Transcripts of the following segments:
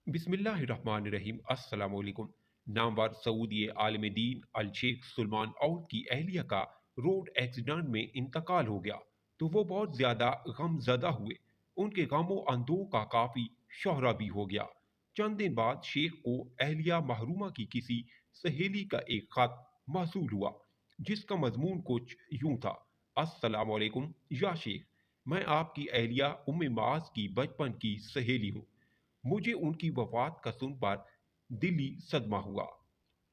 बिस्मिल्लाहिर्रहमानिर्रहीम। अस्सलाम वालेकुम। नामवर सऊदी आलम दीन अल शेख सुलेमान औद की अहलिया का रोड एक्सीडेंट में इंतकाल हो गया तो वो बहुत ज़्यादा गमज़दा हुए। उनके गमो अंदों का काफ़ी शोहरा भी हो गया। चंद दिन बाद शेख को अहलिया महरूमा की किसी सहेली का एक ख़त मौसूल हुआ जिसका मजमून कुछ यूं था। अस्सलाम वालेकुम या शेख, मैं आपकी अहलिया उम्मे मास की बचपन की सहेली हूँ। मुझे उनकी वफात का सुनकर दिली सदमा हुआ।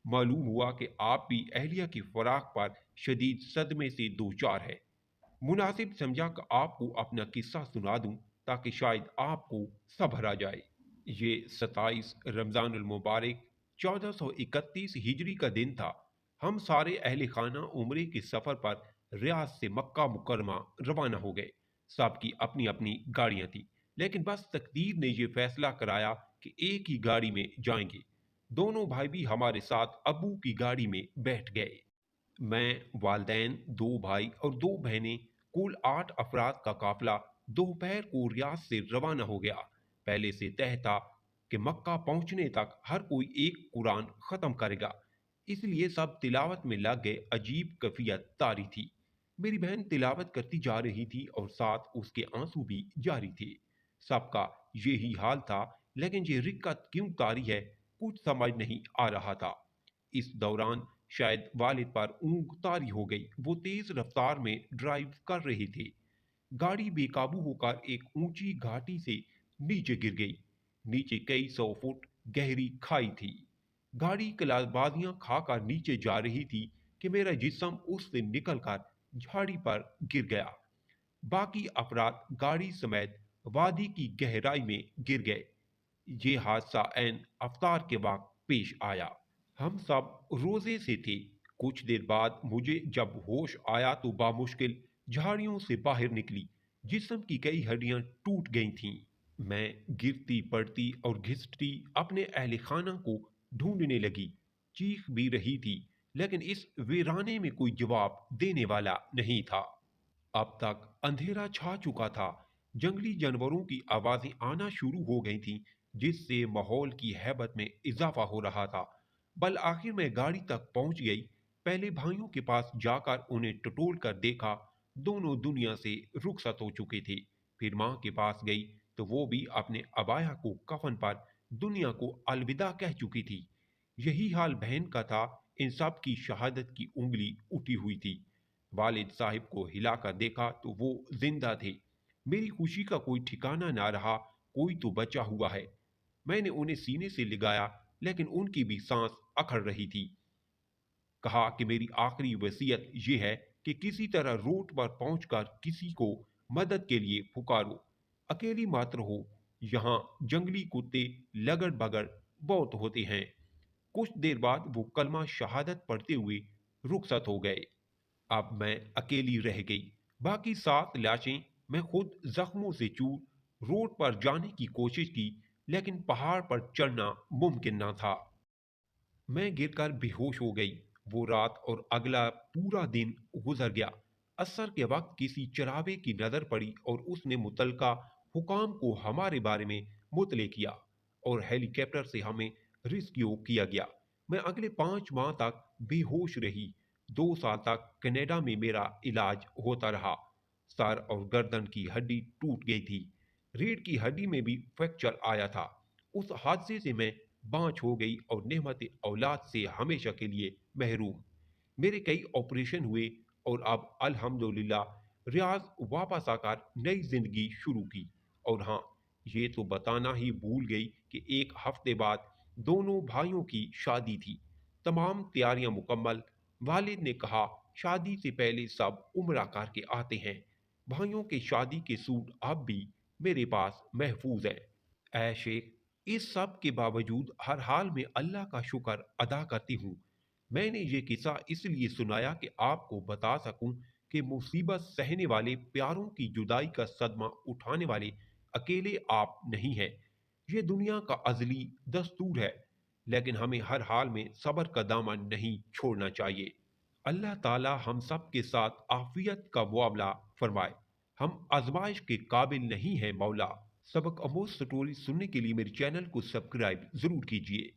मालूम हुआ कि आप भी अहलिया की फराक पर शदीद सदमे से दो चार है। मुनासिब समझा कि आपको अपना किस्सा सुना दूं ताकि शायद आपको सब्र आ जाए। ये 27 रमज़ानुल मुबारक 1431 हिजरी का दिन था। हम सारे अहले खाना उम्रे के सफ़र पर रियाज से मक्का मुकरमा रवाना हो गए। सबकी अपनी अपनी गाड़ियां थी, लेकिन बस तकदीर ने यह फैसला कराया कि एक ही गाड़ी में जाएंगे। दोनों भाई भी हमारे साथ अबू की गाड़ी में बैठ गए। मैं, वालदैन, दो भाई और दो बहनें, कुल 8 अफराद का काफिला दोपहर को रियाद से रवाना हो गया। पहले से तय था कि मक्का पहुंचने तक हर कोई एक कुरान खत्म करेगा, इसलिए सब तिलावत में लग गए। अजीब कैफियत तारी थी। मेरी बहन तिलावत करती जा रही थी और साथ उसके आंसू भी जारी थे। सबका यही हाल था, लेकिन ये रिक्कत क्यों तारी है, कुछ समझ नहीं आ रहा था। इस दौरान शायद वालिद पर ऊंग तारी हो गई। वो तेज रफ्तार में ड्राइव कर रहे थे। गाड़ी बेकाबू होकर एक ऊंची घाटी से नीचे गिर गई। नीचे कई 100 फुट गहरी खाई थी। गाड़ी कलाबाजियां खाकर नीचे जा रही थी कि मेरा जिस्म उससे निकलकर झाड़ी पर गिर गया। बाकी अफराद गाड़ी समेत वादी की गहराई में गिर गए। ये हादसा ऐन अफ्तार के वक्त पेश आया। हम सब रोजे से थे। कुछ देर बाद मुझे जब होश आया तो बामुश्किल झाड़ियों से बाहर निकली। जिस्म की कई हड्डियां टूट गई थीं। मैं गिरती पड़ती और घिसटी अपने अहले खाना को ढूंढने लगी। चीख भी रही थी, लेकिन इस वीराने में कोई जवाब देने वाला नहीं था। अब तक अंधेरा छा चुका था। जंगली जानवरों की आवाजें आना शुरू हो गई थीं, जिससे माहौल की हैबत में इजाफा हो रहा था। बल आखिर में गाड़ी तक पहुंच गई। पहले भाइयों के पास जाकर उन्हें टटोल कर देखा। दोनों दुनिया से रुखसत हो चुके थे। फिर माँ के पास गई तो वो भी अपने अबाया को कफन पर दुनिया को अलविदा कह चुकी थी। यही हाल बहन का था। इन सब की शहादत की उंगली उठी हुई थी। वालिद साहिब को हिलाकर देखा तो वो जिंदा थे। मेरी खुशी का कोई ठिकाना ना रहा। कोई तो बचा हुआ है। मैंने उन्हें सीने से लगाया, लेकिन उनकी भी सांस अखड़ रही थी। कहा कि मेरी आखिरी वसीयत यह है कि किसी तरह रोड पर पहुंचकर किसी को मदद के लिए पुकारो। अकेली मात्र हो। यहाँ जंगली कुत्ते लगड़ बगड़ बहुत होते हैं। कुछ देर बाद वो कलमा शहादत पढ़ते हुए रुखसत हो गए। अब मैं अकेली रह गई। बाकी 7 लाशें। मैं खुद जख्मों से चूर रोड पर जाने की कोशिश की, लेकिन पहाड़ पर चढ़ना मुमकिन न था। मैं गिरकर बेहोश हो गई। वो रात और अगला पूरा दिन गुजर गया। असर के वक्त किसी चरावे की नजर पड़ी और उसने मुतलका हुकाम को हमारे बारे में मुतले किया और हेलीकॉप्टर से हमें रिस्क्यू किया गया। मैं अगले 5 माह तक बेहोश रही। 2 साल तक कनाडा में मेरा इलाज होता रहा। सर और गर्दन की हड्डी टूट गई थी। रीढ़ की हड्डी में भी फ्रैक्चर आया था। उस हादसे से मैं बाँझ हो गई और नेमत औलाद से हमेशा के लिए महरूम। मेरे कई ऑपरेशन हुए और अब अल्हम्दुलिल्लाह रियाज वापस आकर नई जिंदगी शुरू की। और हाँ, ये तो बताना ही भूल गई कि एक हफ्ते बाद दोनों भाइयों की शादी थी। तमाम तैयारियां मुकम्मल। वालिद ने कहा शादी से पहले सब उम्रा करके आते हैं। भाइयों के शादी के सूट अब भी मेरे पास महफूज हैं। ऐ शेख, इस सब के बावजूद हर हाल में अल्लाह का शुक्र अदा करती हूँ। मैंने ये किस्सा इसलिए सुनाया कि आपको बता सकूं कि मुसीबत सहने वाले, प्यारों की जुदाई का सदमा उठाने वाले अकेले आप नहीं हैं। ये दुनिया का अजली दस्तूर है, लेकिन हमें हर हाल में सब्र का दामन नहीं छोड़ना चाहिए। अल्लाह ताला हम सब के साथ आफियत का मुआवला फरमाए। हम आजमाइश के काबिल नहीं हैं मौला। सबक आमोज स्टोरी सुनने के लिए मेरे चैनल को सब्सक्राइब ज़रूर कीजिए।